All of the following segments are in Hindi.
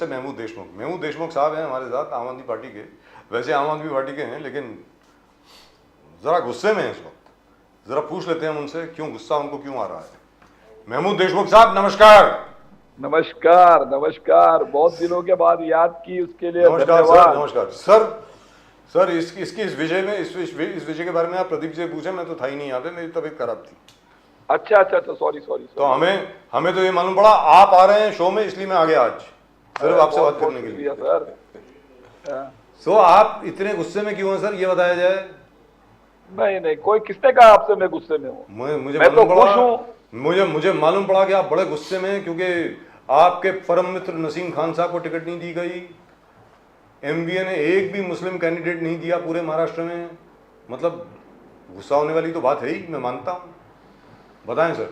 जर्नलिस्ट है महमूद देशमुख साहब हैं हमारे साथ, आम आदमी पार्टी के। वैसे आम आदमी पार्टी के हैं, लेकिन ज़रा गुस्से में हैं इस वक्त। ज़रा पूछ लेते हैं उनसे क्यों गुस्सा उनको क्यों आ रहा है। महमूद देशमुख साहब नमस्कार। नमस्कार नमस्कार, बहुत दिनों के बाद याद की, उसके लिए नमस्कार सर। नमस्कार सर। इस विषय के बारे में आप प्रदीप से पूछे, मैं तो था ही नहीं यहाँ पे, मेरी तबीयत खराब थी। अच्छा, सॉरी। तो हमें तो ये मालूम पड़ा आप आ रहे हैं शो में, इसलिए मैं आ गया आज सिर्फ आपसे बात करने के लिए सर। सो आप इतने गुस्से में क्यों हैं सर, ये बताया जाए। नहीं, कोई किसने कहा आपसे मैं गुस्से में हूँ? मुझे मालूम पड़ा कि आप बड़े गुस्से में हैं, क्योंकि आपके परम मित्र नसीम खान साहब को टिकट नहीं दी गई। एमवीए ने एक भी मुस्लिम कैंडिडेट नहीं दिया पूरे महाराष्ट्र में। मतलब गुस्सा होने वाली तो बात है ही, मैं मानता हूँ। बताएं सर।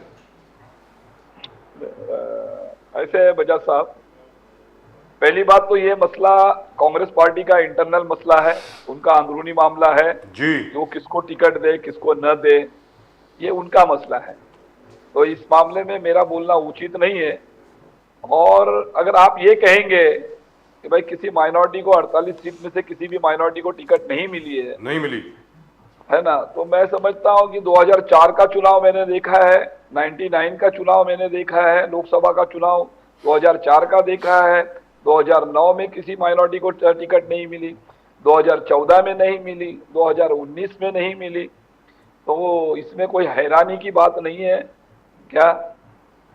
ऐसे है बजाज साहब, पहली बात तो ये मसला कांग्रेस पार्टी का इंटरनल मसला है, उनका अंदरूनी मामला है जी। जो किसको टिकट दे किसको न दे, ये उनका मसला है। तो इस मामले में मेरा बोलना उचित नहीं है। और अगर आप ये कहेंगे कि भाई किसी माइनॉरिटी को 48 सीट में से किसी भी माइनॉरिटी को टिकट नहीं मिली है ना, तो मैं समझता हूं कि 2004 का चुनाव मैंने देखा है, 99 का चुनाव मैंने देखा है, लोकसभा का चुनाव 2004 का देखा है, 2009 में किसी माइनॉरिटी को टिकट नहीं मिली, 2014 में नहीं मिली, 2019 में नहीं मिली। तो इसमें कोई हैरानी की बात नहीं है क्या?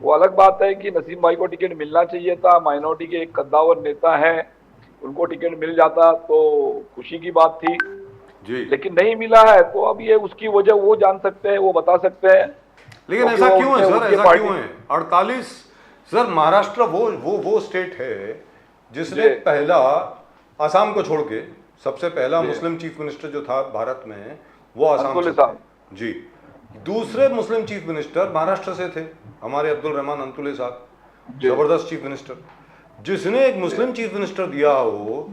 वो अलग बात है कि नसीम भाई को टिकट मिलना चाहिए था, माइनॉरिटी के एक कद्दावर नेता है, उनको टिकट मिल जाता तो खुशी की बात थी जी। लेकिन नहीं मिला है, तो अब ये उसकी वजह वो जान सकते हैं, वो बता सकते हैं। लेकिन ऐसा क्यों है सर, ऐसा क्यों है? 48 सर, महाराष्ट्र वो स्टेट है जिसने पहला, आसाम को छोड़ के सबसे पहला मुस्लिम चीफ मिनिस्टर जो था भारत में वो आसाम से थे जी। दूसरे मुस्लिम चीफ मिनिस्टर महाराष्ट्र से थे, हमारे अब्दुल रहमान अंतुले साहब, जबरदस्त चीफ मिनिस्टर। जिसने एक मुस्लिम चीफ मिनिस्टर दिया हो,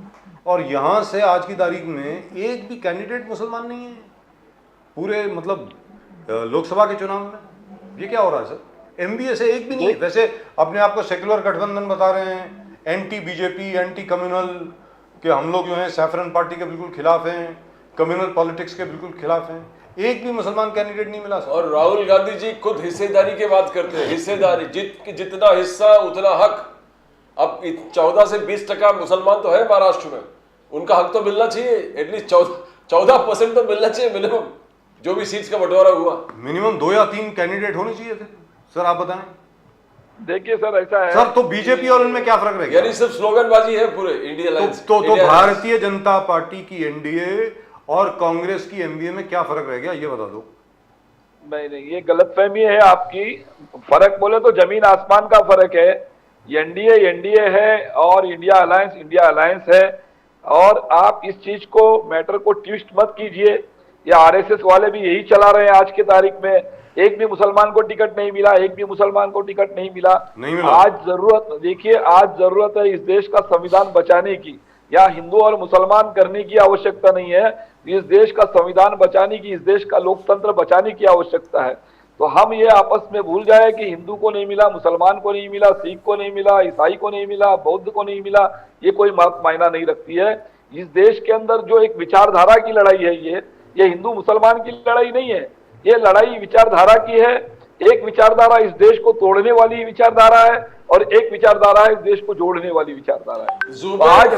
और यहां से आज की तारीख में एक भी कैंडिडेट मुसलमान नहीं है पूरे, मतलब लोकसभा के चुनाव में। ये क्या हो रहा है सर? एमबीए से एक भी नहीं है। वैसे अपने आप को सेक्युलर गठबंधन बता रहे हैं, एंटी बीजेपी, एंटी कम्युनल, कि हम लोग जो हैं सैफरन पार्टी के बिल्कुल खिलाफ हैं, कम्युनल पॉलिटिक्स के बिल्कुल खिलाफ हैं। एक भी मुसलमान कैंडिडेट नहीं मिला सर। और राहुल गांधी जी खुद हिस्सेदारी की बात करते हैं, हिस्सेदारी, जितना हिस्सा उतना हक। अब 14 से 20% मुसलमान तो है महाराष्ट्र में, उनका हक तो मिलना चाहिए, एटलीस्ट 14% तो मिलना चाहिए मिनिमम, जो भी सीट्स का बंटवारा हुआ। मिनिमम 2 या 3 कैंडिडेट होने चाहिए थे सर, आप बताएं। देखिए सर, ऐसा है सर, तो बीजेपी और इनमें क्या फर्क रहेगा? यानी सिर्फ स्लोगनबाजी है पूरे इंडिया अलायंस। तो भारतीय जनता पार्टी की एनडीए और कांग्रेस की एमबीए में क्या फर्क रह गया, ये बता दो। नहीं, ये गलतफहमी है आपकी। फर्क बोले तो जमीन आसमान का फर्क है। एनडीए है और इंडिया अलायंस है। और आप इस चीज को, मैटर को ट्विस्ट मत कीजिए। या आरएसएस वाले भी यही चला रहे हैं आज की तारीख में, एक भी मुसलमान को टिकट नहीं मिला, एक भी मुसलमान को टिकट नहीं मिला। आज जरूरत, देखिए आज जरूरत है इस देश का संविधान बचाने की। या हिंदू और मुसलमान करने की आवश्यकता नहीं है, इस देश का संविधान बचाने की, इस देश का लोकतंत्र बचाने की आवश्यकता है। तो हम ये आपस में भूल जाए कि हिंदू को नहीं मिला, मुसलमान को नहीं मिला, सिख को नहीं मिला, ईसाई को नहीं मिला, बौद्ध को नहीं मिला, ये कोई मायना नहीं रखती है। इस देश के अंदर जो एक विचारधारा की लड़ाई है, ये हिंदू मुसलमान की लड़ाई नहीं है, ये लड़ाई विचारधारा की है। एक विचारधारा इस देश को तोड़ने वाली विचारधारा है और एक विचारधारा है इस देश को जोड़ने वाली विचारधारा है। जुबैर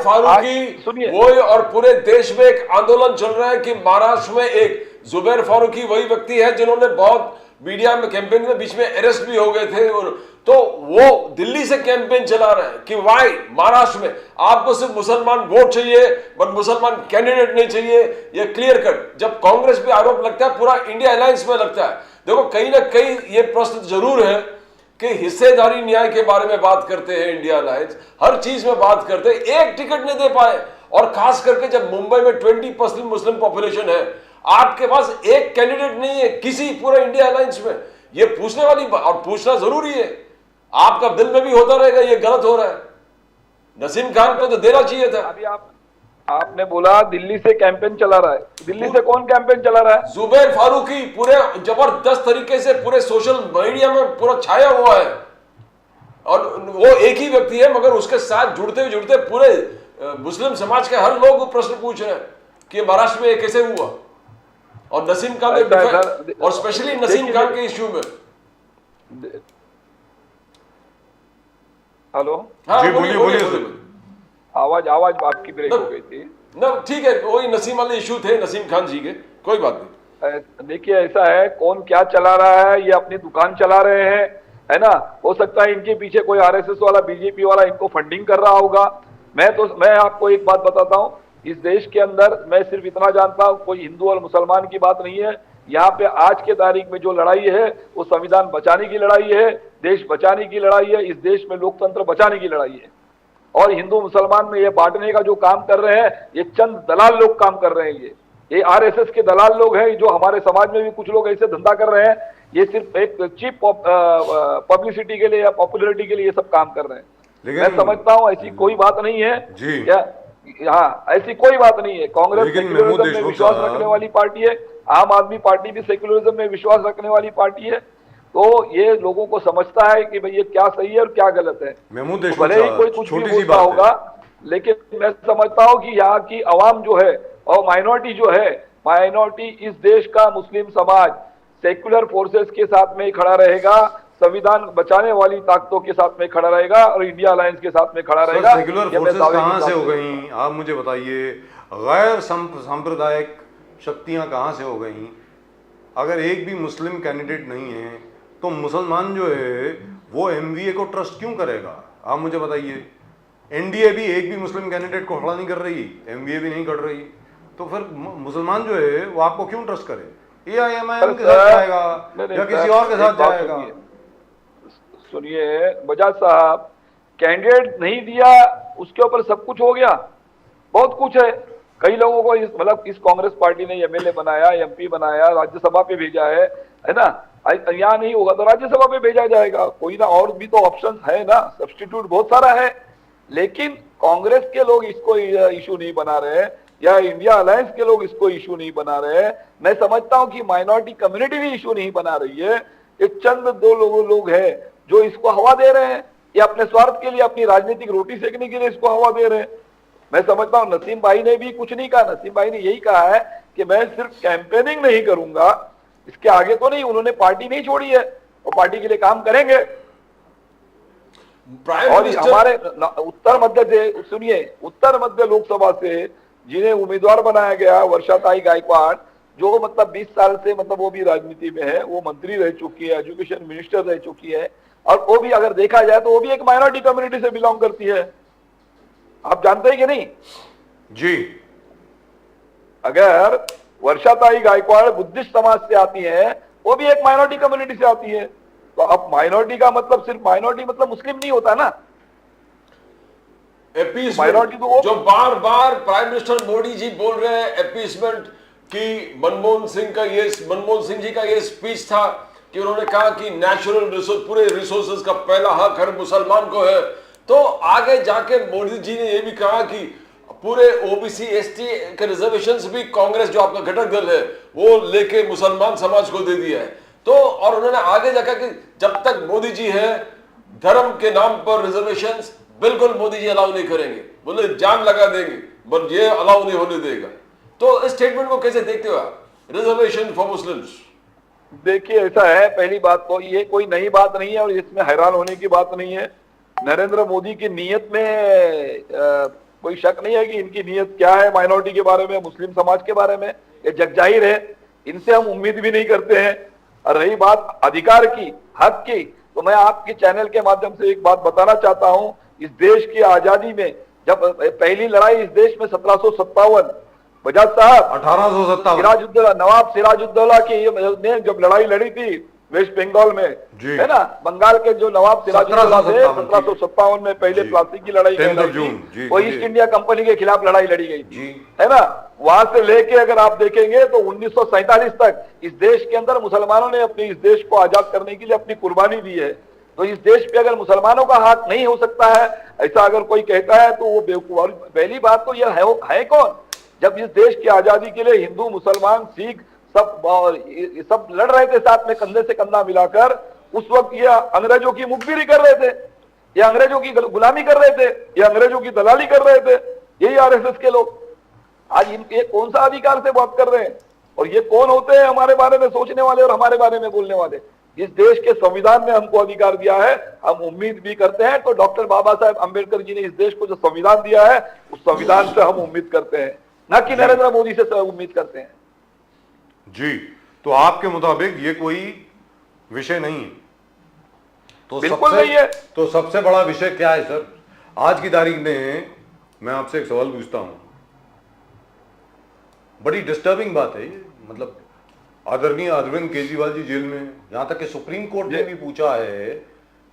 फारूकी सुनिए, वो और पूरे देश में एक आंदोलन चल रहा है कि महाराष्ट्र में एक जुबैर फारूकी वही व्यक्ति है जिन्होंने बहुत मीडिया में कैंपेन में बीच में अरेस्ट भी हो गए थे, और तो वो दिल्ली से कैंपेन चला रहे हैं कि वाई महाराष्ट्र में आपको सिर्फ मुसलमान वोट चाहिए बट मुसलमान कैंडिडेट नहीं चाहिए। ये क्लियर कट जब कांग्रेस पे आरोप लगता है, पूरा इंडिया अलायंस में लगता है। देखो कहीं ना कहीं ये प्रश्न जरूर है कि हिस्सेदारी न्याय के बारे में बात करते हैं इंडिया अलायंस, हर चीज में बात करते हैं, एक टिकट नहीं दे पाए। और खास करके जब मुंबई में 20% मुस्लिम पॉपुलेशन है, आपके पास एक कैंडिडेट नहीं है किसी पूरे इंडिया अलायंस में, ये पूछने वाली और पूछना जरूरी है। आपका दिल में भी होता रहेगा ये गलत हो रहा है, नसीम खान को तो देना चाहिए था। अभी आपने बोला दिल्ली से कैंपेन चला रहा है, दिल्ली से कौन कैंपेन चला रहा है? जुबैर फारूकी पूरे जबरदस्त तरीके से पूरे सोशल मीडिया में पूरा छाया हुआ है। और वो एक ही व्यक्ति है, मगर उसके साथ जुड़ते जुड़ते पूरे मुस्लिम समाज के हर लोग प्रश्न पूछ रहे हैं कि महाराष्ट्र में ये कैसे हुआ। और नसीम खान और स्पेशली नसीम खान के इश्यू में। हेलो, हाँ जी बोलिए बोलिए बोलिए। आवाज आपकी ब्रेक हो गई थी ना, ठीक है, वही नसीम वाले इश्यू थे नसीम खान जी के, कोई बात नहीं। देखिए ऐसा है, कौन क्या चला रहा है, ये अपनी दुकान चला रहे हैं, है ना। हो सकता है इनके पीछे कोई आरएसएस वाला, बीजेपी वाला इनको फंडिंग कर रहा होगा। मैं आपको एक बात बताता हूँ, इस देश के अंदर मैं सिर्फ इतना जानता हूँ, कोई हिंदू और मुसलमान की बात नहीं है। यहाँ पे आज के तारीख में जो लड़ाई है वो संविधान बचाने की लड़ाई है, देश बचाने की लड़ाई है, इस देश में लोकतंत्र बचाने की लड़ाई है। और हिंदू मुसलमान में ये बांटने का जो काम कर रहे हैं, ये चंद दलाल लोग काम कर रहे हैं। ये आरएसएस के दलाल लोग हैं, जो हमारे समाज में भी कुछ लोग ऐसे धंधा कर रहे हैं। ये सिर्फ एक चीप पब्लिसिटी के लिए या पॉपुलरिटी के लिए ये सब काम कर रहे हैं। मैं समझता हूँ ऐसी कोई बात नहीं है जी। क्या, हाँ ऐसी कोई बात नहीं है। कांग्रेस सेक्युलरिज्म में विश्वास रखने वाली पार्टी है, आम आदमी पार्टी भी सेक्युलरिज्म में विश्वास रखने वाली पार्टी है। तो ये लोगों को समझता है कि भाई ये क्या सही है और क्या गलत है। भले ही कोई कुछ भी बोलता होगा, लेकिन मैं समझता हूँ कि यहाँ की आवाम जो है और माइनॉरिटी जो है, माइनॉरिटी इस देश का मुस्लिम समाज सेक्युलर फोर्सेस के साथ में ही खड़ा रहेगा, संविधान बचाने वाली ताकतों के साथ में खड़ा रहेगा और इंडिया अलायंस के साथ में खड़ा रहेगा। सेक्युलर फोर्सेस कहाँ से हो गई, आप मुझे बताइए। गैर सांप्रदायिक शक्तियां कहाँ से हो गई? अगर एक भी मुस्लिम कैंडिडेट नहीं है तो मुसलमान जो है वो एमवीए को ट्रस्ट क्यों करेगा? आप मुझे बताइए। एनडीए भी एक भी मुस्लिम कैंडिडेट को खड़ा नहीं कर रही, एमवीए भी नहीं कर रही, तो फिर मुसलमान जो है वो आपको क्यों ट्रस्ट करे? एआईएमआईएम के साथ जाएगा या किसी और के साथ जाएगा? सुनिए बजाज साहब, कैंडिडेट नहीं दिया उसके ऊपर सब कुछ हो गया, बहुत कुछ है। कई लोगों को इस कांग्रेस पार्टी ने एमएलए बनाया, एमपी बनाया, राज्यसभा पे भेजा है ना। यहाँ नहीं होगा तो राज्यसभा पे भेजा जाएगा, कोई ना, और भी तो ऑप्शन है ना, सब्स्टिट्यूट बहुत सारा है। लेकिन कांग्रेस के लोग इसको इशू नहीं बना रहे या इंडिया अलायंस के लोग इसको इशू नहीं बना रहे। मैं समझता हूं कि माइनॉरिटी कम्युनिटी भी इशू नहीं बना रही है। ये चंद दो लोग हैं जो इसको हवा दे रहे हैं, ये अपने स्वार्थ के लिए, अपनी राजनीतिक रोटी सेकने के लिए इसको हवा दे रहे हैं। मैं समझता हूं नसीम भाई ने भी कुछ नहीं कहा, नसीम भाई ने यही कहा है कि मैं सिर्फ कैंपेनिंग नहीं करूंगा, इसके आगे तो नहीं। उन्होंने पार्टी नहीं छोड़ी है, वो पार्टी के लिए काम करेंगे। और हमारे उत्तर मध्य से, सुनिए, उत्तर मध्य लोकसभा से जिन्हें उम्मीदवार बनाया गया, वर्षाताई गायकवाड़, जो मतलब 20 साल से मतलब वो भी राजनीति में है, वो मंत्री रह चुकी है, एजुकेशन मिनिस्टर रह चुकी है, और वो भी अगर देखा जाए तो वो भी एक माइनॉरिटी कम्युनिटी से बिलोंग करती है। आप जानते हैं कि नहीं जी? अगर वर्षाताई गायकवाड़ बुद्धिस्ट समाज से आती है, वो भी एक माइनॉरिटी कम्युनिटी से आती है। तो अब माइनॉरिटी का मतलब सिर्फ माइनॉरिटी मतलब मुस्लिम नहीं होता ना। माइनॉरिटी तो जो बार बार प्राइम मिनिस्टर मोदी जी बोल रहे हैं अपीसमेंट की, मनमोहन सिंह जी का ये स्पीच था कि उन्होंने कहा कि नेचुरल रिसोर्स, पूरे रिसोर्सेज का पहला हक हर मुसलमान को है। तो आगे जाके मोदी जी ने ये भी कहा कि पूरे ओबीसी एसटी के रिजर्वेशंस भी कांग्रेस जो आपका घटक दल है वो लेके मुसलमान समाज को दे दिया है। तो और उन्होंने आगे जाकर कि जब तक मोदी जी है, धर्म के नाम पर रिजर्वेशंस बिल्कुल मोदी जी अलाउ नहीं करेंगे, बोले जान लगा देंगे, पर ये अलाउ नहीं होने देगा। तो इस स्टेटमेंट को कैसे देखते हो आप, रिजर्वेशन फॉर मुस्लिम्स? देखिए ऐसा है, पहली बात तो ये कोई नई बात नहीं है और इसमें हैरान होने की बात नहीं है। नरेंद्र मोदी की नीयत में कोई शक नहीं है कि इनकी नीयत क्या है माइनॉरिटी के बारे में, मुस्लिम समाज के बारे में, ये जगजाहिर है। इनसे हम उम्मीद भी नहीं करते हैं। और रही बात अधिकार की, हक की, तो मैं आपके चैनल के माध्यम से एक बात बताना चाहता हूं। इस देश की आजादी में जब पहली लड़ाई इस देश में 1757, बजाज साहब 1857, नवाब सिराजुद्दौला की ने जब लड़ाई लड़ी थी वेस्ट बंगाल में, है ना, बंगाल के जो नवाब सिराजुद्दौला थे, 1757 में पहले प्लासी की लड़ाई थी, वो ईस्ट इंडिया कंपनी के खिलाफ लड़ाई लड़ी गई थी, है ना। वहां से लेके अगर आप देखेंगे तो 1947 तक इस देश के अंदर मुसलमानों ने अपने इस देश को आजाद करने के लिए अपनी कुर्बानी दी है। तो इस देश पे अगर मुसलमानों का हाथ नहीं हो सकता है, ऐसा अगर कोई कहता है तो वो बेवकूफ। पहली बात तो यह है कौन, जब इस देश की आजादी के लिए हिंदू, मुसलमान, सिख सब लड़ रहे थे साथ में कंधे से कंधा मिलाकर, उस वक्त ये अंग्रेजों की मुखबिरी कर रहे थे। ये अंग्रेजों की गुलामी कर रहे थे, ये अंग्रेजों की दलाली कर रहे थे, यही आरएसएस के लोग। आज इनके कौन सा अधिकार से बात कर रहे हैं? और ये कौन होते हैं हमारे बारे में सोचने वाले और हमारे बारे में बोलने वाले? इस देश के संविधान ने हमको अधिकार दिया है, हम उम्मीद भी करते हैं। तो डॉक्टर बाबा साहेब अम्बेडकर जी ने इस देश को जो संविधान दिया है, उस संविधान से हम उम्मीद करते हैं, न कि नरेंद्र मोदी से उम्मीद करते हैं। जी, तो आपके मुताबिक ये कोई विषय नहीं है? तो बिल्कुल नहीं है। तो सबसे बड़ा विषय क्या है सर आज की तारीख में? मैं आपसे एक सवाल पूछता हूं, बड़ी डिस्टर्बिंग बात है ये, मतलब आदरणीय अरविंद केजरीवाल जी जेल में, यहां तक कि सुप्रीम कोर्ट ने भी पूछा है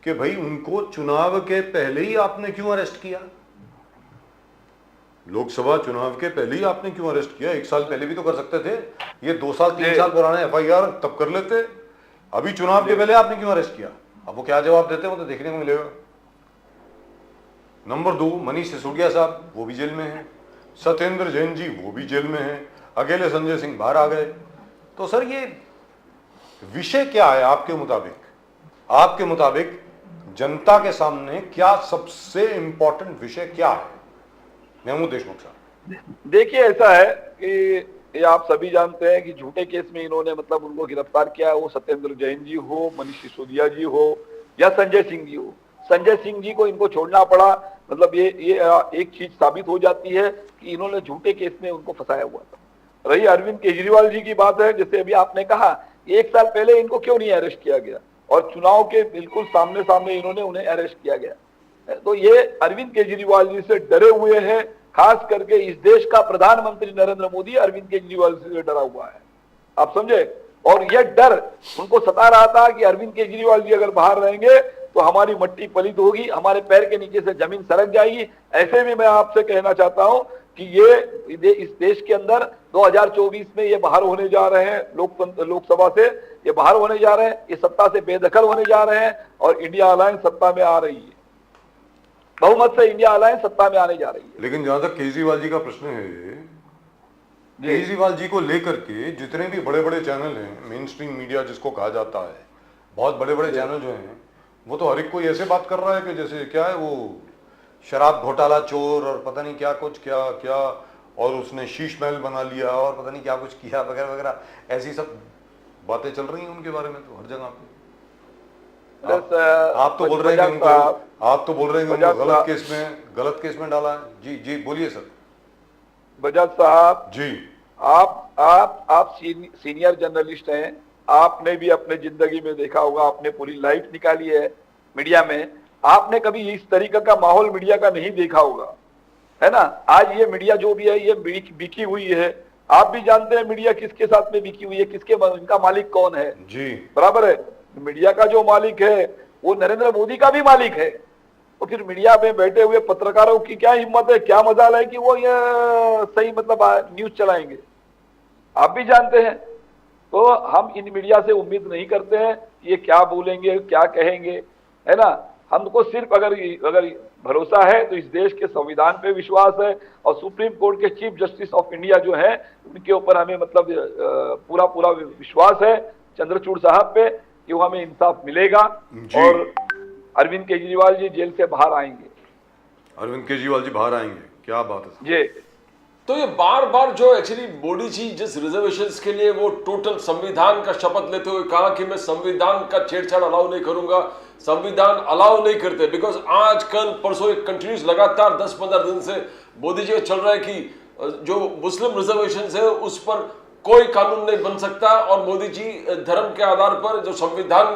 कि भाई उनको चुनाव के पहले ही आपने क्यों अरेस्ट किया? लोकसभा चुनाव के पहले ही आपने क्यों अरेस्ट किया? 1 साल पहले भी तो कर सकते थे। ये 2 साल 3 साल पुराना एफआईआर तब कर लेते, अभी चुनाव के पहले आपने क्यों अरेस्ट किया? अब वो क्या जवाब देते हैं वो तो देखने को मिलेगा। नंबर 2, मनीष सिसोदिया साहब वो भी जेल में हैं, सत्येंद्र जैन जी वो भी जेल में हैं, अकेले संजय सिंह बाहर आ गए। तो सर ये विषय क्या है आपके मुताबिक? आपके मुताबिक जनता के सामने क्या सबसे इंपॉर्टेंट विषय क्या है? महमूद देशमुख साहब, देखिए ऐसा है कि ये आप सभी जानते हैं कि झूठे केस में इन्होंने मतलब उनको गिरफ्तार किया है, वो सत्येंद्र जैन जी हो, मनीष सिसोदिया जी हो या संजय सिंह जी हो। संजय सिंह जी को इनको छोड़ना पड़ा, मतलब ये एक चीज साबित हो जाती है कि इन्होंने झूठे केस में उनको फंसाया हुआ था। रही अरविंद केजरीवाल जी की बात है, जैसे अभी आपने कहा 1 साल पहले इनको क्यों नहीं अरेस्ट किया गया, और चुनाव के बिल्कुल सामने सामने इन्होंने उन्हें अरेस्ट किया गया। तो ये अरविंद केजरीवाल जी से डरे हुए हैं, खास करके इस देश का प्रधानमंत्री नरेंद्र मोदी अरविंद केजरीवाल से डरा हुआ है, आप समझे। और यह डर उनको सता रहा था कि अरविंद केजरीवाल जी अगर बाहर रहेंगे तो हमारी मट्टी पलित होगी, हमारे पैर के नीचे से जमीन सरक जाएगी। ऐसे में मैं आपसे कहना चाहता हूं कि ये इस देश के अंदर 2024 में ये बाहर होने जा रहे हैं, लोकसभा से ये बाहर होने जा रहे हैं, ये सत्ता से बेदखल होने जा रहे हैं, और इंडिया अलायंस सत्ता में आ रही है, बहुमत से इंडिया अलायंस सत्ता में आने जा रही है। लेकिन जहां तक केजरीवाल जी का प्रश्न है, केजरीवाल जी को लेकर के जितने भी बड़े बड़े चैनल हैं, मेन स्ट्रीम मीडिया जिसको कहा जाता है, बहुत बड़े बड़े चैनल जो हैं, वो तो हर एक कोई ऐसे बात कर रहा है कि जैसे क्या है वो शराब घोटाला चोर और पता नहीं क्या कुछ क्या क्या, और उसने शीश महल बना लिया और पता नहीं क्या कुछ किया वगैरह वगैरह, ऐसी सब बातें चल रही हैं उनके बारे में तो हर जगह पे। आप तो बोल रहे हैं उनको, आप तो बोल रहे हैं उनको गलत केस में डाला है। जी जी बोलिए सर। बजाज साहब जी, आप सीनियर जर्नलिस्ट हैं, आपने भी अपने जिंदगी में देखा होगा, आपने पूरी लाइफ निकाली है मीडिया में, आपने कभी इस तरीके का माहौल मीडिया का नहीं देखा होगा, है ना। आज ये मीडिया जो भी है ये बिकी हुई है, आप भी जानते हैं मीडिया किसके साथ में बिकी हुई है, इनका मालिक कौन है जी, बराबर है। मीडिया का जो मालिक है वो नरेंद्र मोदी का भी मालिक है। तो फिर मीडिया में बैठे हुए पत्रकारों की क्या हिम्मत है, क्या मजाल है कि वो ये सही मतलब न्यूज चलाएंगे, आप भी जानते हैं। तो हम इन मीडिया से उम्मीद नहीं करते हैं कि ये क्या बोलेंगे क्या कहेंगे, है ना। हमको सिर्फ अगर भरोसा है तो इस देश के संविधान पे विश्वास है, और सुप्रीम कोर्ट के चीफ जस्टिस ऑफ इंडिया जो है उनके ऊपर हमें मतलब पूरा विश्वास है, चंद्रचूड़ साहब पे, कि वो हमें इंसाफ मिलेगा और अरविंद केजरीवाल जी जेल से बाहर आएंगे। अरविंद केजरीवाल जी बाहर आएंगे, क्या बात है जी। तो ये बार बार जो एक्चुअली मोदी जी जिस रिजर्वेशंस के लिए वो टोटल संविधान का शपथ लेते हुए कहा कि मैं संविधान का छेड़छाड़ अलाउ नहीं करूंगा, संविधान अलाउ नहीं करते, बिकॉज आज कल परसों एक कंटिन्यूस लगातार 10-15 दिन से मोदी जी चल रहा है कि जो मुस्लिम रिजर्वेशन है उस पर कोई कानून नहीं बन सकता, और मोदी जी धर्म के आधार पर जो संविधान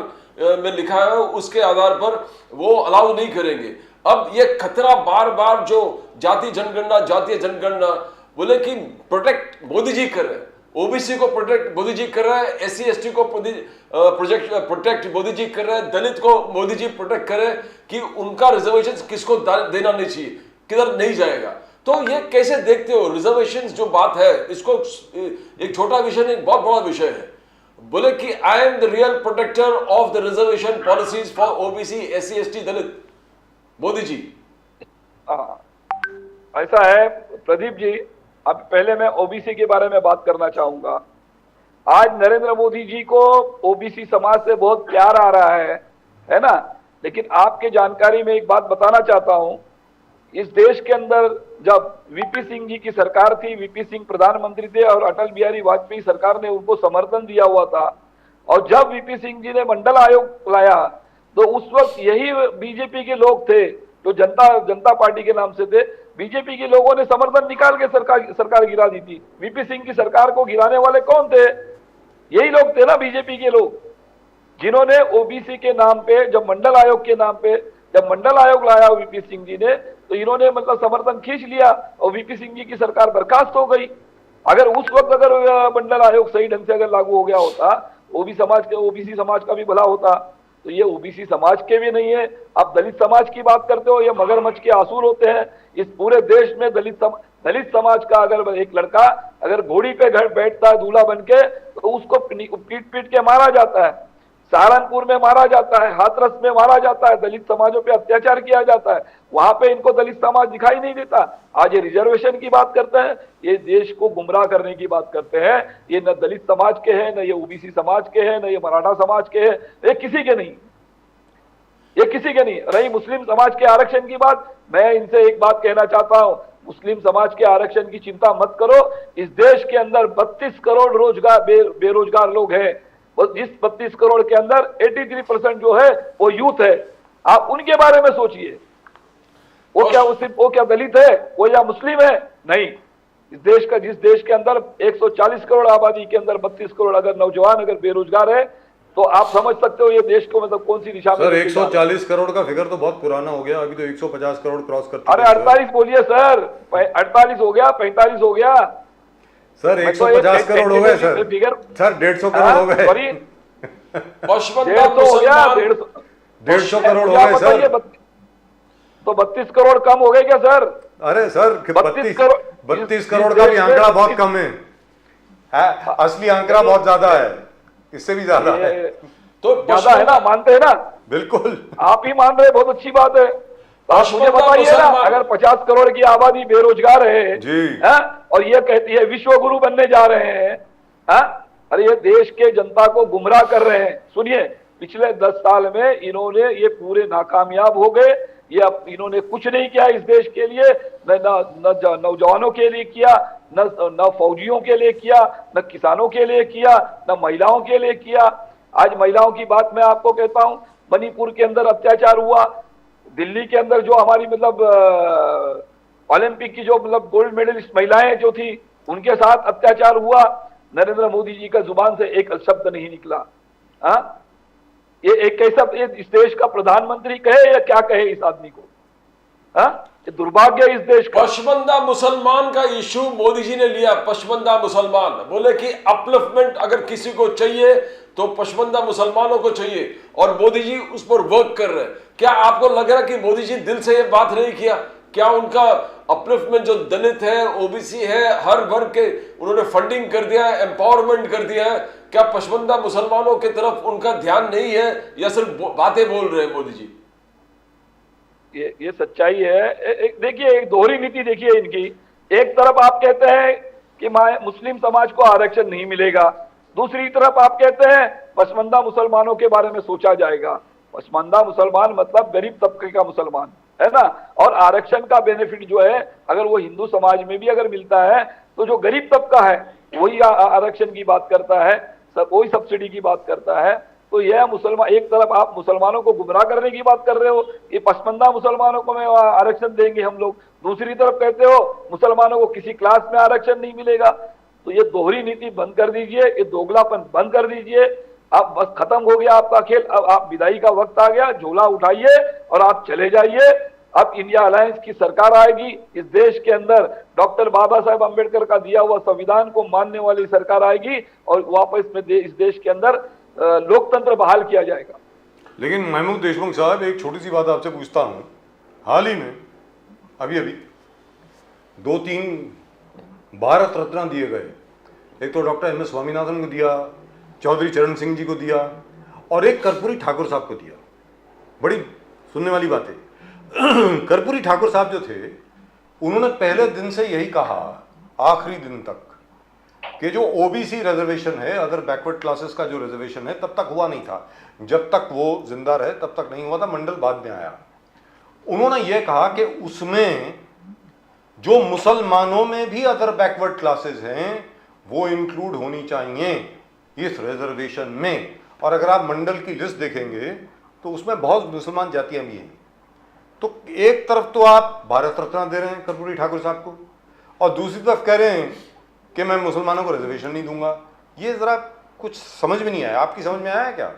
में लिखा है उसके आधार पर वो अलाउ नहीं करेंगे। अब ये खतरा बार बार जो जातीय जनगणना बोले कि प्रोटेक्ट मोदी जी कर रहे हैं, ओबीसी को प्रोटेक्ट मोदी जी कर रहा है, एससी एसटी को प्रोटेक्ट मोदी जी कर रहे हैं, दलित को मोदी जी प्रोटेक्ट कर रहे हैं कि उनका रिजर्वेशन किसको देना नहीं चाहिए, किधर नहीं जाएगा। तो ये कैसे देखते हो रिजर्वेशन जो बात है, इसको एक छोटा विषय नहीं, एक बहुत बड़ा विषय है। बोले कि I am the real protector of the reservation policies for OBC SC ST Dalit, Modi ji. ऐसा है प्रदीप जी, अब पहले मैं ओबीसी के बारे में बात करना चाहूंगा। आज नरेंद्र मोदी जी को ओबीसी समाज से बहुत प्यार आ रहा है ना। लेकिन आपके जानकारी में एक बात बताना चाहता हूं, इस देश के अंदर जब वीपी सिंह जी की सरकार थी, वीपी सिंह प्रधानमंत्री थे और अटल बिहारी वाजपेयी सरकार ने उनको समर्थन दिया हुआ था, और जब वीपी सिंह जी ने मंडल आयोग लाया तो उस वक्त यही बीजेपी के लोग थे जो जनता पार्टी के नाम से थे, बीजेपी के लोगों ने समर्थन निकाल के सरकार गिरा दी थी। वीपी सिंह की सरकार को गिराने वाले कौन थे? यही लोग थे ना, बीजेपी के लोग, जिन्होंने ओबीसी के नाम पे, जब मंडल आयोग के नाम पे, जब मंडल आयोग लाया वीपी सिंह जी ने, तो इन्होंने मतलब समर्थन खींच लिया और वीपी सिंह जी की सरकार बर्खास्त हो गई। अगर उस वक्त अगर मंडल आयोग सही ढंग से अगर लागू हो गया होता, ओबीसी समाज का भी भला होता। तो ये ओबीसी समाज के भी नहीं है, आप दलित समाज की बात करते हो, ये मगरमच्छ के आसूर होते हैं। इस पूरे देश में दलित समाज का अगर एक लड़का अगर घोड़ी पे घर बैठता है दूल्हा बन के, तो उसको पीट के मारा जाता है, सहारनपुर में मारा जाता है, हाथरस में मारा जाता है, दलित समाजों पे अत्याचार किया जाता है, वहां पे इनको दलित समाज दिखाई नहीं देता। आज ये रिजर्वेशन की बात करते हैं, ये देश को गुमराह करने की बात करते हैं। ये न दलित समाज के हैं, न ये ओबीसी समाज के हैं, न ये मराठा समाज के हैं, ये किसी के नहीं, ये किसी के नहीं। रही मुस्लिम समाज के आरक्षण की बात, मैं इनसे एक बात कहना चाहता हूं, मुस्लिम समाज के आरक्षण की चिंता मत करो। इस देश के अंदर 32 करोड़ बेरोजगार लोग हैं, जिस 32 करोड़ के अंदर 83% जो है वो यूथ है। आप उनके बारे में सोचिए, वो क्या दलित है, वो या मुस्लिम है? नहीं। जिस देश के अंदर 140 करोड़ आबादी के अंदर 32 करोड़ अगर नौजवान अगर बेरोजगार है, तो आप समझ सकते हो ये देश को मतलब कौन सी दिशा में। सर 140 करोड़ का फिगर तो बहुत पुराना हो गया, अभी तो 150 करोड़ क्रॉस कर चुका है। अरे 48 बोलिए सर, 48 हो गया, 45 हो गया सर, 150 करोड़ हो गए सर, फिगर सर 150 करोड़ हो गए, सॉरी 150 हो गया, 150 करोड़ हो गए सर। तो 32 करोड़ कम हो गए क्या सर? अरे सर 32 करोड़ का भी आंकड़ा बहुत कम है, असली आंकड़ा बहुत ज्यादा है, इससे भी ज्यादा है। तो ज्यादा है ना, मानते हैं ना? बिल्कुल, आप ही मान रहे, बहुत अच्छी बात है। तो आप मुझे बताइए ना, अगर 50 करोड़ की आबादी बेरोजगार है जी, और ये कहती है विश्व गुरु बनने जा रहे हैं, अरे ये देश के जनता को गुमराह कर रहे हैं। सुनिए, पिछले 10 साल में इन्होंने ये पूरे नाकामयाब हो गए। ये अब इन्होंने कुछ नहीं किया इस देश के लिए, न नौजवानों के लिए किया, न फौजियों के लिए किया, न किसानों के लिए किया, न महिलाओं के लिए किया। आज महिलाओं की बात मैं आपको कहता हूं, मणिपुर के अंदर अत्याचार हुआ, दिल्ली के अंदर जो हमारी मतलब ओलंपिक की जो मतलब गोल्ड मेडलिस्ट महिलाएं जो थी, उनके साथ अत्याचार हुआ। नरेंद्र मोदी जी का जुबान से एक शब्द नहीं निकला। ये एक कैसा इस देश का प्रधानमंत्री कहे या क्या कहे इस आदमी को? ये दुर्भाग्य है इस देश का। पशबंदा मुसलमान का इशू मोदी जी ने लिया। पशबंदा मुसलमान बोले कि अपलिफ्टमेंट अगर किसी को चाहिए तो पशबंदा मुसलमानों को चाहिए, और मोदी जी उस पर वर्क कर रहे हैं। क्या आपको लग रहा है कि मोदी जी दिल से ये बात नहीं किया? क्या उनका अपलिफ्टमेंट जो दलित है, ओबीसी है, हर वर्ग के उन्होंने फंडिंग कर दिया है, एम्पावरमेंट कर दिया है, क्या पशबंदा मुसलमानों की तरफ उनका ध्यान नहीं है या सिर्फ बातें बोल रहे हैं मोदी जी? ये सच्चाई है। देखिए, एक दोहरी नीति देखिए इनकी। एक तरफ आप कहते हैं कि मुस्लिम समाज को आरक्षण नहीं मिलेगा, दूसरी तरफ आप कहते हैं पसमानदा मुसलमानों के बारे में सोचा जाएगा। पसमानदा मुसलमान मतलब गरीब तबके का मुसलमान है ना, और आरक्षण का बेनिफिट जो है अगर वो हिंदू समाज में भी अगर मिलता है तो जो गरीब तबका है वही आरक्षण की बात करता है, वही सब्सिडी की बात करता है। तो यह मुसलमान, एक तरफ आप मुसलमानों को गुमराह करने की बात कर रहे हो, ये पसमानदा मुसलमानों को में आरक्षण देंगे हम लोग, दूसरी तरफ कहते हो मुसलमानों को किसी क्लास में आरक्षण नहीं मिलेगा। तो ये दोहरी नीति बंद कर दीजिए, ये दोगलापन बंद कर दीजिए। अब बस खत्म हो गया आपका खेल, अब आप विदाई का वक्त आ गया, झोला उठाइए और आप चले जाइए। अब इंडिया अलायंस की सरकार आएगी इस देश के अंदर, डॉक्टर बाबा साहेब अम्बेडकर का दिया हुआ संविधान को मानने वाली सरकार आएगी और वापस में इस देश के अंदर लोकतंत्र बहाल किया जाएगा। लेकिन महमूद देशमुख साहब, एक छोटी सी बात आपसे पूछता हूं। हाल ही में अभी 2-3 भारत रत्न दिए गए, एक तो डॉक्टर एम एस स्वामीनाथन को दिया, चौधरी चरण सिंह जी को दिया, और एक कर्पूरी ठाकुर साहब को दिया। बड़ी सुनने वाली बात है। कर्पूरी ठाकुर साहब जो थे, उन्होंने पहले दिन से यही कहा आखिरी दिन तक कि जो ओबीसी रिजर्वेशन है, अदर बैकवर्ड क्लासेस का जो रिजर्वेशन है, तब तक हुआ नहीं था। जब तक वो जिंदा रहे तब तक नहीं हुआ था, मंडल बाद में आया। उन्होंने ये कहा कि उसमें जो मुसलमानों में भी अदर बैकवर्ड क्लासेस हैं वो इंक्लूड होनी चाहिए इस रिजर्वेशन में। और अगर आप मंडल की लिस्ट देखेंगे तो उसमें बहुत मुसलमान जातियां भी हैं। तो एक तरफ तो आप भारत रत्न दे रहे हैं कर्पूरी ठाकुर साहब को, और दूसरी तरफ कह रहे हैं कि मैं मुसलमानों को रिजर्वेशन नहीं दूंगा। ये जरा कुछ समझ में नहीं आया। आपकी समझ में आया क्या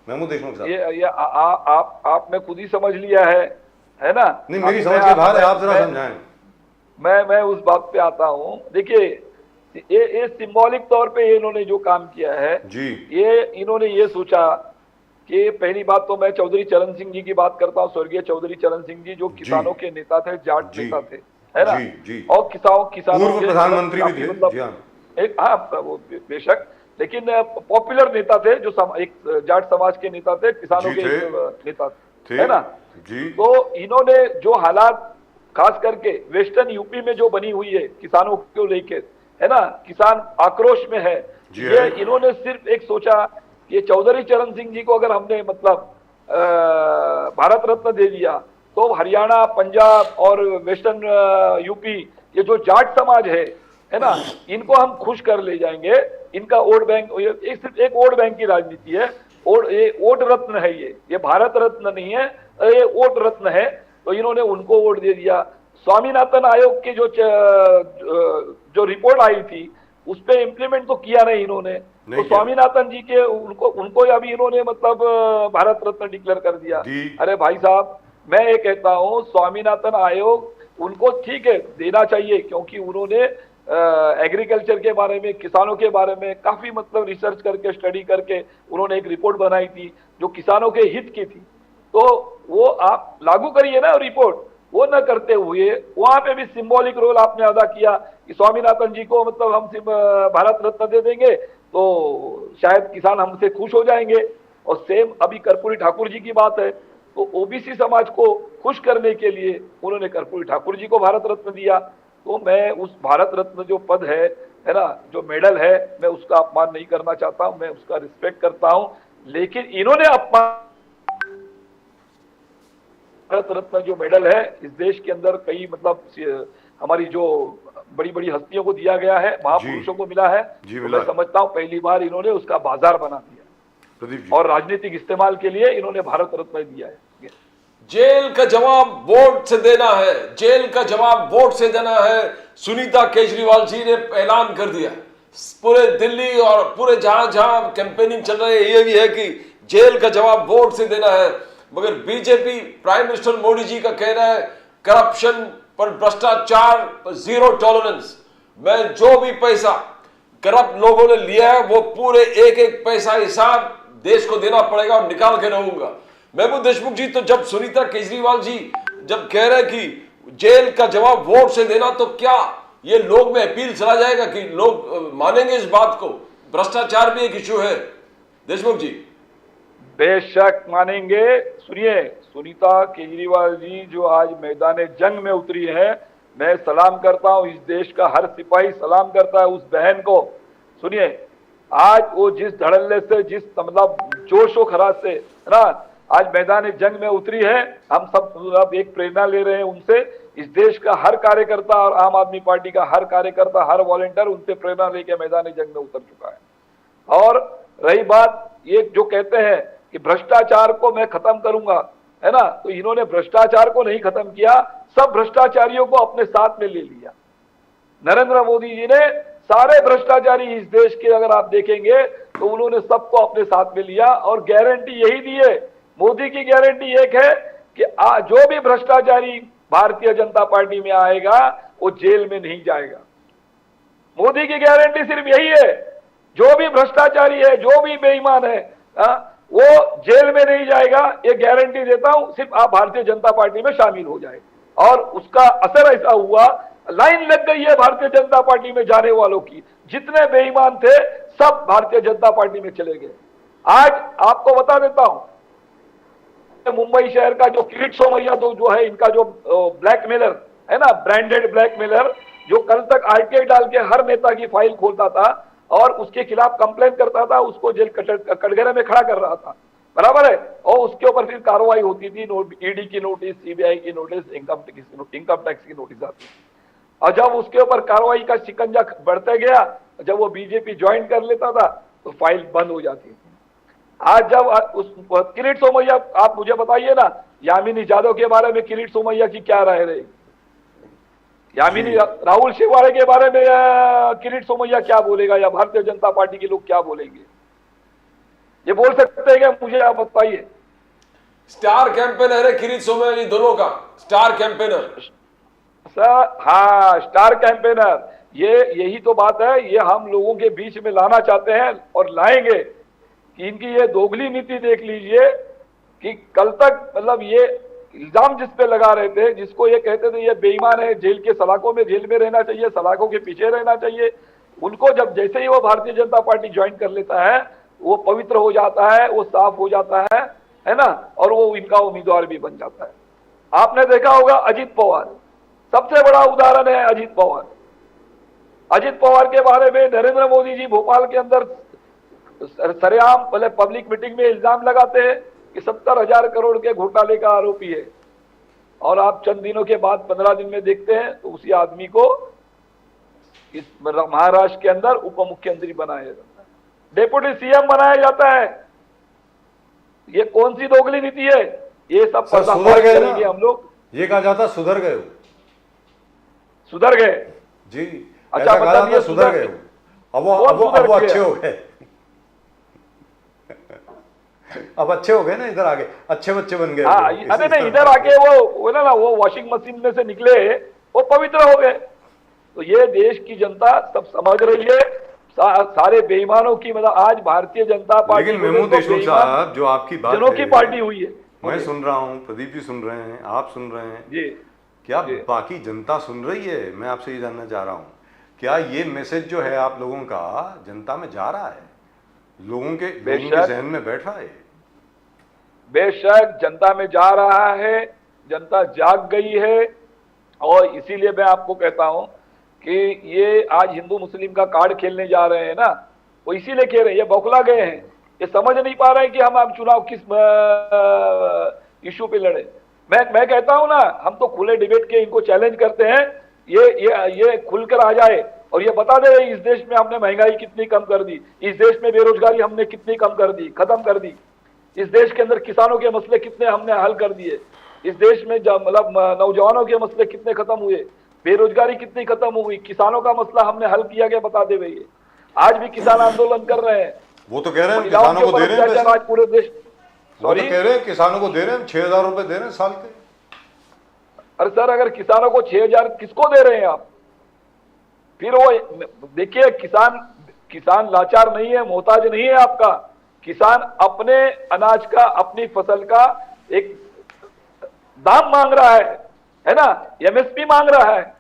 महमूद देशमुख साहब? ये आपने खुद ही समझ लिया है ना? नहीं, मेरी समझ के बाहर है, आप जरा समझाएं। मैं उस बात पे आता हूं। देखिए, ये सिंबॉलिक तौर पे इन्होंने जो काम किया है जी, ये इन्होंने ये सोचा कि पहली बात तो मैं चौधरी चरण सिंह जी की बात करता हूं, स्वर्गीय चौधरी चरण सिंह जी जो किसानों के नेता थे, जाट नेता थे, है ना? जी, जी। और किसानों पूर्व के प्रधानमंत्री भी थे, मतलब जी हाँ। एक वो बेशक, लेकिन पॉपुलर नेता थे, जो एक जाट समाज के नेता थे, किसानों के नेता थे, है ना जी। तो इन्होंने जो हालात खास करके वेस्टर्न यूपी में जो बनी हुई है किसानों को लेकर, है ना, किसान आक्रोश में है, ये इन्होंने सिर्फ एक सोचा कि चौधरी चरण सिंह जी को अगर हमने मतलब भारत रत्न दे दिया तो हरियाणा, पंजाब और वेस्टर्न यूपी ये जो जाट समाज है ना, इनको हम खुश कर ले जाएंगे। इनका वोट बैंक सिर्फ एक वोट बैंक की राजनीति है, और ये वोट रत्न है, ये भारत रत्न नहीं है, ये वोट रत्न है। तो इन्होंने उनको वोट दे दिया। स्वामीनाथन आयोग की जो रिपोर्ट आई थी उस पे इम्प्लीमेंट तो किया नहीं इन्होंने, तो स्वामीनाथन जी के उनको अभी इन्होंने मतलब भारत रत्न डिक्लेयर कर दिया। अरे भाई साहब, मैं ये कहता हूँ स्वामीनाथन आयोग उनको ठीक है देना चाहिए, क्योंकि उन्होंने एग्रीकल्चर के बारे में, किसानों के बारे में काफी मतलब रिसर्च करके, स्टडी करके उन्होंने एक रिपोर्ट बनाई थी जो किसानों के हित की थी। तो वो आप लागू करिए ना रिपोर्ट, वो न करते हुए वहां पे भी सिंबॉलिक रोल आपने अदा किया कि स्वामीनाथन जी को मतलब हम भारत रत्न दे देंगे तो शायद किसान हमसे खुश हो जाएंगे। और सेम अभी कर्पूरी ठाकुर जी की बात है, तो ओबीसी समाज को खुश करने के लिए उन्होंने कर्पूरी ठाकुर जी को भारत रत्न दिया। तो मैं उस भारत रत्न जो पद है ना, जो मेडल है, मैं उसका अपमान नहीं करना चाहता हूं, मैं उसका रिस्पेक्ट करता हूं, लेकिन इन्होंने अपमान भारत रत्न जो मेडल है इस देश के अंदर कई मतलब हमारी जो बड़ी बड़ी हस्तियों को दिया गया है, महापुरुषों को मिला है, तो मैं समझता हूं पहली बार इन्होंने उसका बाजार बना दिया और राजनीतिक इस्तेमाल के लिए इन्होंने भारत रत्न दिया है। जेल का जवाब वोट से देना है, जेल का जवाब वोट से देना है। सुनीता केजरीवाल जी ने ऐलान कर दिया, पूरे दिल्ली और पूरे जहां जहां कैंपेनिंग चल रही है ये भी है कि जेल का जवाब वोट से देना है। मगर BJP, prime minister Modi ji का कहना है करप्शन पर, भ्रष्टाचार पर जीरो टॉलरेंस। मैं जो भी पैसा करप्ट लोगों ने लिया है वो पूरे एक एक पैसा हिसाब देश को देना पड़ेगा और निकाल के रहूंगा। महमूद देशमुख जी, तो जब सुनीता केजरीवाल जी जब कह रहे हैं कि जेल का जवाब वोट से देना, तो क्या ये लोग में अपील चला जाएगा कि लोग मानेंगे इस बात को? भ्रष्टाचार भी एक इश्यू है देशमुख जी। बेशक मानेंगे। सुनिए, सुनीता केजरीवाल जी जो आज मैदान जंग में उतरी है, मैं सलाम करता हूं, इस देश का हर सिपाही सलाम करता है उस बहन को। सुनिए, आज वो जिस धड़ल्ले से, जिस मतलब जोशो खराज से ना आज मैदान जंग में उतरी है, हम सब एक प्रेरणा ले रहे हैं उनसे। इस देश का हर कार्यकर्ता और आम आदमी पार्टी का हर कार्यकर्ता, हर वॉलंटियर उनसे प्रेरणा लेके मैदान जंग में उतर चुका है। और रही बात ये जो कहते हैं कि भ्रष्टाचार को मैं खत्म करूंगा, है ना, तो इन्होंने भ्रष्टाचार को नहीं खत्म किया, सब भ्रष्टाचारियों को अपने साथ में ले लिया। नरेंद्र मोदी जी ने सारे भ्रष्टाचारी इस देश के अगर आप देखेंगे तो उन्होंने सबको अपने साथ में लिया और गारंटी यही दी है। मोदी की गारंटी एक है कि जो भी भ्रष्टाचारी भारतीय जनता पार्टी में आएगा वो जेल में नहीं जाएगा। मोदी की गारंटी सिर्फ यही है, जो भी भ्रष्टाचारी है, जो भी बेईमान है, वो जेल में नहीं जाएगा। ये गारंटी देता हूं, सिर्फ आप भारतीय जनता पार्टी में शामिल हो जाए। और उसका असर ऐसा हुआ, लाइन लग गई है भारतीय जनता पार्टी में जाने वालों की। जितने बेईमान थे सब भारतीय जनता पार्टी में चले गए। आज आपको बता देता हूं, मुंबई शहर का जो किरीट सोमैया जो है, इनका जो ब्लैकमेलर है ना, ब्रांडेड ब्लैकमेलर, जो कल तक आरटीआई डाल के हर नेता की फाइल खोलता था और उसके खिलाफ कंप्लेन करता था, उसको जेल कटघरे में खड़ा कर रहा था। बराबर है। और उसके ऊपर फिर कार्रवाई होती थी, ईडी की नोटिस, सीबीआई की नोटिस, इनकम टैक्स की नोटिस आती। और जब उसके ऊपर कार्रवाई का शिकंजा बढ़ता गया, जब वो बीजेपी ज्वाइन कर लेता था तो फाइल बंद हो जाती थी। आज जब उस किरीट सोमैया, आप मुझे बताइए ना, यामिनी जाधव के बारे में किरीट सोमैया की क्या राय रहेगी? यामिनी राहुल शेवाड़े के बारे में किरीट सोमैया क्या बोलेगा, या भारतीय जनता पार्टी के लोग क्या बोलेंगे? ये बोल सकते हैं क्या? मुझे आप बताइए। स्टार कैंपेनर है किरीट सोमैया जी, दोनों का स्टार कैंपेनर सर। हाँ, स्टार कैंपेनर, यही तो बात है। ये हम लोगों के बीच में लाना चाहते हैं और लाएंगे कि इनकी ये दोगली नीति देख लीजिए कि कल तक मतलब ये इल्जाम जिस पे लगा रहे थे, जिसको ये कहते थे ये बेईमान है, जेल के सलाखों में, जेल में रहना चाहिए, सलाखों के पीछे रहना चाहिए, उनको जब जैसे ही वो भारतीय जनता पार्टी ज्वाइन कर लेता है, वो पवित्र हो जाता है, वो साफ हो जाता है ना, और वो इनका उम्मीदवार भी बन जाता है। आपने देखा होगा अजीत पवार, सबसे बड़ा उदाहरण है अजीत पवार। अजीत पवार के बारे में नरेंद्र मोदी जी भोपाल के अंदर सरेआम पहले पब्लिक मीटिंग में इल्जाम लगाते हैं कि 70,000 करोड़ के घोटाले का आरोपी है, और आप चंद दिनों के बाद 15 दिन में देखते हैं तो उसी आदमी को इस महाराष्ट्र के अंदर उप मुख्यमंत्री बनाया जाता है, डेप्यूटी सीएम बनाया जाता है। ये कौन सी दोगली नीति है? ये सब सुधर गए करेंगे हम लोग। ये कहा जाता सुधर गए, सुधर गए जी। अच्छा, मतलब ये सुधर गए, अब वो अच्छे हो गए। अब अच्छे हो गए ना, इधर आगे अच्छे बच्चे बन गए। हाँ, अरे नहीं, इधर आके वो ना वो वॉशिंग मशीन में से निकले, वो पवित्र हो गए। तो ये देश की जनता सब समझ रही है, सारे बेईमानों की, मतलब आज भारतीय जनता पार्टी, लेकिन महमूद देशमुख साहब, जो आपकी बात जनों की पार्टी हुई है, मैं सुन रहा हूँ, प्रदीप जी सुन रहे हैं, आप सुन रहे हैं जी, क्या बाकी जनता सुन रही है? मैं आपसे ये जानना चाह रहा हूँ, क्या ये मैसेज जो है आप लोगों का जनता में जा रहा है, लोगों के जहन में बैठ रहा है? बेशक जनता में जा रहा है, जनता जाग गई है। और इसीलिए मैं आपको कहता हूं कि ये आज हिंदू मुस्लिम का कार्ड खेलने जा रहे हैं ना, वो इसीलिए खेल रहे हैं, ये बौखला गए हैं, ये समझ नहीं पा रहे हैं कि हम चुनाव किस इशू पे लड़े। मैं कहता हूं ना, हम तो खुले डिबेट के इनको चैलेंज करते हैं, ये खुलकर आ जाए और ये बता दे इस देश में हमने महंगाई कितनी कम कर दी, इस देश में बेरोजगारी हमने कितनी कम कर दी, खत्म कर दी, इस देश के अंदर किसानों के मसले कितने हमने हल कर दिए, इस देश में मतलब नौजवानों के मसले कितने खत्म हुए, बेरोजगारी कितनी खत्म हुई, किसानों का मसला हमने हल किया गया, बता दे भैया। आज भी किसान आंदोलन कर रहे हैं, वो तो कह रहे हैं किसानों को दे रहे हैं, आज पूरे देश, वो तो कह रहे हैं किसानों को दे रहे हैं 6,000 रुपए दे रहे हैं साल के। अरे सर, अगर किसानों को 6,000 किसको दे रहे हैं आप? फिर वो देखिए, किसान लाचार नहीं है, मोहताज नहीं है आपका। किसान अपने अनाज का, अपनी फसल का एक दाम मांग रहा है ना, एमएसपी मांग रहा है।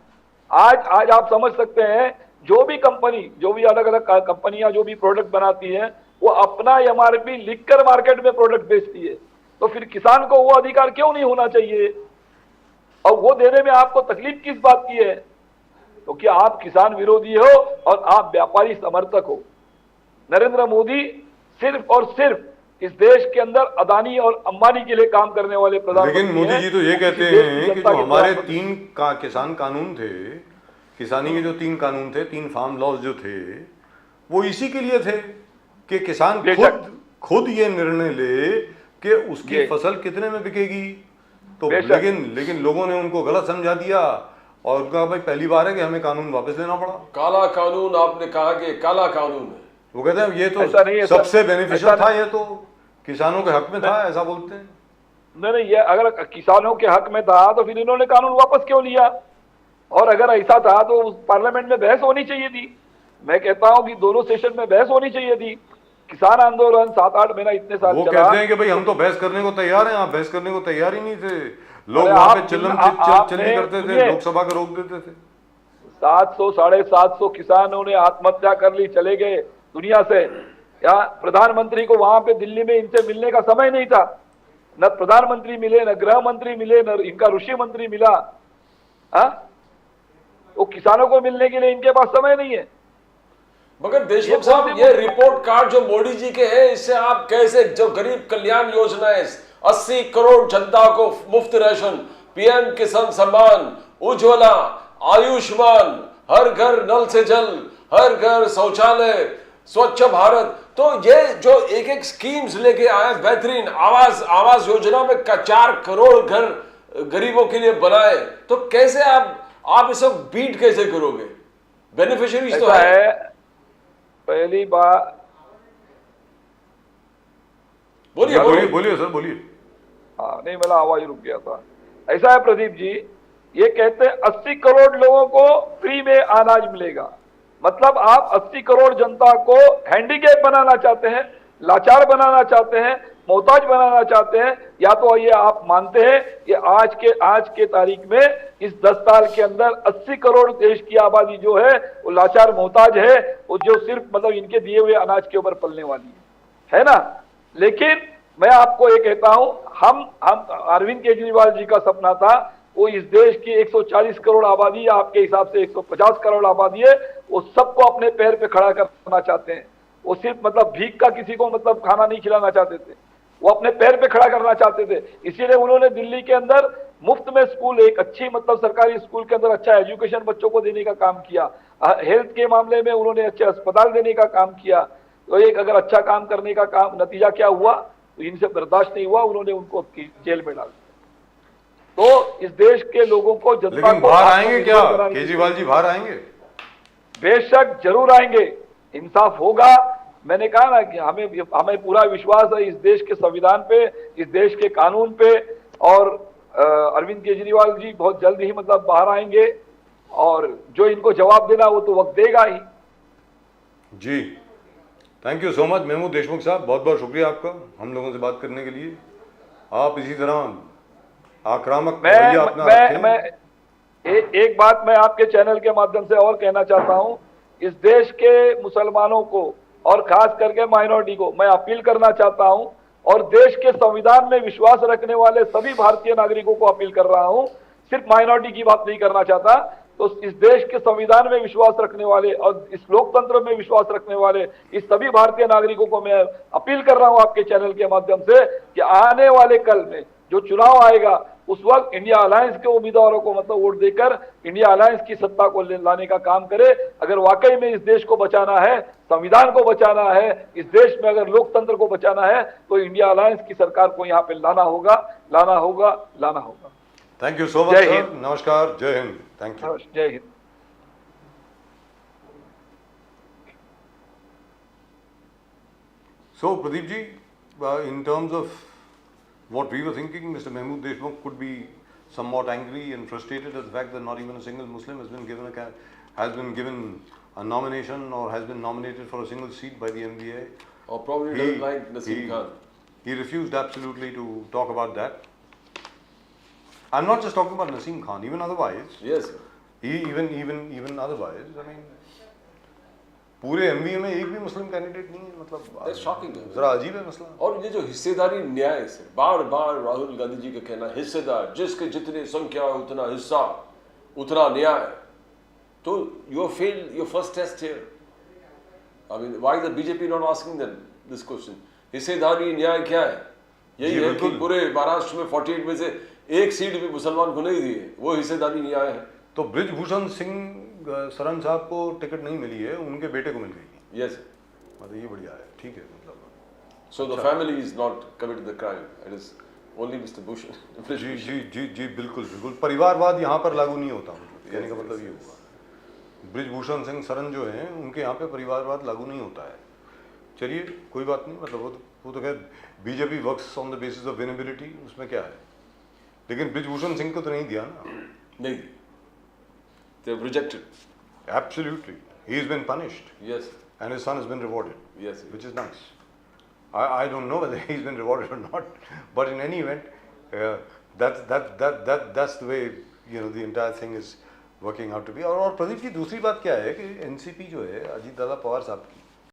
आज आप समझ सकते हैं, जो भी कंपनी, जो भी अलग अलग कंपनियां जो भी प्रोडक्ट बनाती हैं, वो अपना एमआरपी लिखकर मार्केट में प्रोडक्ट बेचती है। तो फिर किसान को वो अधिकार क्यों नहीं होना चाहिए? और वो देने में आपको तकलीफ किस बात की है? तो क्या आप किसान विरोधी हो और आप व्यापारी समर्थक हो? नरेंद्र मोदी सिर्फ और सिर्फ इस देश के अंदर अदानी और अंबानी के लिए काम करने वाले प्रधानमंत्री हैं। लेकिन मोदी जी तो ये कहते हैं कि जो हमारे 3 किसान कानून थे, किसानी के जो 3 कानून थे, 3 फार्म लॉज जो थे, वो इसी के लिए थे कि किसान खुद ये निर्णय ले कि उसकी फसल कितने में बिकेगी। तो लेकिन लोगों ने उनको गलत समझा दिया और कहा भाई पहली बार है कि हमें कानून वापस लेना पड़ा। काला कानून, आपने कहा कि काला कानून है। वो कहते हैं ये तो सबसे बेनिफिशियल था, ये तो किसानों के हक में था, ऐसा बोलते हैं। नहीं, ये अगर किसानों के हक में था तो फिर इन्होंने कानून वापस क्यों लिया? और अगर ऐसा था तो उस पार्लियामेंट में बहस होनी चाहिए थी। मैं कहता हूं कि दोनों सेशन में बहस होनी चाहिए थी। किसान आंदोलन 7-8 महीना इतने साल वो कहते हैं कि भाई हम तो बहस करने को तैयार हैं, आप बहस करने को तैयार ही नहीं थे। लोग वहां पे चली करते थे, लोकसभा को रोक देते थे। 700 750 किसानों ने आत्महत्या कर ली, चले गए दुनिया से। या प्रधानमंत्री को वहां पे दिल्ली में इनसे मिलने का समय नहीं था, न प्रधानमंत्री मिले, न गृह मंत्री मिले, न इनका ऋषि मंत्री मिला। तो किसानों को मिलने के लिए इनके पास समय नहीं है। मगर देशमुख साहब, ये रिपोर्ट कार्ड जो मोदी जी के हैं, इससे आप कैसे, जो गरीब कल्याण योजनाएं 80 करोड़ जनता को मुफ्त राशन, पीएम किसान सम्मान, उज्ज्वला, आयुष्मान, हर घर नल से जल, हर घर शौचालय, स्वच्छ भारत, तो ये जो एक एक स्कीम्स लेके आए, बेहतरीन आवास योजना में 4 करोड़ घर गरीबों के लिए बनाए, तो कैसे आप इसे बीट कैसे करोगे? बेनिफिशियरीज तो है। पहली बार बोलिए सर, बोलिए। हाँ, नहीं, मेरा आवाज रुक गया था। ऐसा है प्रदीप जी, ये कहते हैं 80 करोड़ लोगों को फ्री में अनाज मिलेगा। मतलब आप 80 करोड़ जनता को हैंडीकैप बनाना चाहते हैं, लाचार बनाना चाहते हैं, मोहताज बनाना चाहते हैं, या तो ये आप मानते हैं कि आज के तारीख में इस 10 साल के अंदर 80 करोड़ देश की आबादी जो है वो लाचार मोहताज है, वो जो सिर्फ मतलब इनके दिए हुए अनाज के ऊपर पलने वाली है ना। लेकिन मैं आपको ये कहता हूं, हम अरविंद केजरीवाल जी का सपना था, वो इस देश की 140 करोड़ आबादी, आपके हिसाब से 150 करोड़ आबादी है, वो सबको अपने पैर पे खड़ा करना चाहते हैं। वो सिर्फ मतलब भीख का किसी को मतलब खाना नहीं खिलाना चाहते थे, वो अपने पैर पे खड़ा करना चाहते थे। इसीलिए उन्होंने दिल्ली के अंदर मुफ्त में स्कूल, एक अच्छी मतलब सरकारी स्कूल के अंदर अच्छा एजुकेशन बच्चों को देने का काम किया। हेल्थ के मामले में उन्होंने अच्छे अस्पताल देने का काम किया। तो एक अगर अच्छा काम करने का काम, नतीजा क्या हुआ, तो इनसे बर्दाश्त नहीं हुआ, उन्होंने उनको जेल में डाल दिया। तो इस देश के लोगों को, जनता को बाहर आएंगे क्या केजरीवाल जी? बाहर आएंगे? बेशक जरूर आएंगे, इंसाफ होगा। मैंने कहा ना कि हमें पूरा विश्वास है इस देश के संविधान पे, इस देश के कानून पे, और अरविंद केजरीवाल जी बहुत जल्द ही मतलब बाहर आएंगे, और जो इनको जवाब देना वो तो वक्त देगा ही। जी, thank you so much Mahmood Deshmukh sahab, बहुत बहुत शुक्रिया आपका हम लोगों से बात करने के लिए। आप इसी तरह आक्रामक रवैया अपना रखें। एक बात मैं आपके चैनल के माध्यम से और कहना चाहता हूं, इस देश के मुसलमानों को और खास करके माइनॉरिटी को मैं अपील करना चाहता हूं, और देश के संविधान में विश्वास रखने वाले सभी भारतीय नागरिकों को अपील कर रहा हूं, सिर्फ माइनॉरिटी की बात नहीं करना चाहता। तो इस देश के संविधान में विश्वास रखने वाले और इस लोकतंत्र में विश्वास रखने वाले इस सभी भारतीय नागरिकों को मैं अपील कर रहा हूं आपके चैनल के माध्यम से कि आने वाले कल में जो चुनाव आएगा, उस वक्त इंडिया अलायंस के उम्मीदवारों को मतलब वोट देकर इंडिया अलायंस की सत्ता को लाने का काम करे। अगर वाकई में इस देश को बचाना है, संविधान को बचाना है, इस देश में अगर लोकतंत्र को बचाना है, तो इंडिया अलायंस की सरकार को यहाँ पे लाना होगा। Thank you so much sir, नमस्कार, जय हिंद, थैंक यू, जय Hind. So Pradeep ji, in terms of what we were thinking, Mr. Mahmood Deshmukh could be somewhat angry and frustrated at the fact that not even a single Muslim has been given a nomination or has been nominated for a single seat by the MBA. Or probably doesn't like Naseem Khan. He refused absolutely to talk about that. I'm not just talking about Naseem Khan, even otherwise. Yes. Even otherwise, I mean, पूरे एमबीए में एक भी मुस्लिम कैंडिडेट नहीं है, मतलब शॉकिंग है, जरा अजीब है मसला। और ये जो हिस्सेदारी न्याय से बार बार राहुल गांधी जी का कहना, हिस्सेदार, जिसके जितनी संख्या उतना हिस्सा उतना न्याय, तो you failed your first test here. I mean why the BJP not asking them this question? हिस्सेदारी न्याय क्या है? यही है कि पूरे महाराष्ट्र में 48 में से एक सीट भी मुसलमान को नहीं दी है, वो हिस्सेदारी न्याय है। तो ब्रिजभूषण सिंह सरन साहब को टिकट नहीं मिली है, उनके बेटे को मिल गई। यस, मतलब ये बढ़िया है, ठीक है, मतलब so the family is not committed the crime, it is only mister Bhushan. जी जी जी जी, बिल्कुल बिल्कुल, परिवारवाद यहाँ पर लागू नहीं होता, मतलब कहने का मतलब ये हुआ। ब्रिजभूषण सिंह सरन जो हैं, उनके यहाँ पे परिवारवाद लागू नहीं होता है। चलिए कोई बात नहीं, मतलब वो तो खैर BJP works on the basis of winnability, उसमें क्या है, लेकिन ब्रिजभूषण सिंह को तो नहीं दिया ना। नहीं, they have rejected. Absolutely, he's been punished. Yes. And his son has been rewarded. Yes. Which is nice. I don't know whether he's been rewarded or not, but in any event, that's the way the entire thing is working out to be. और प्रदीप जी, दूसरी बात क्या है कि एनसीपी जो है अजीत दादा पवार साहब की,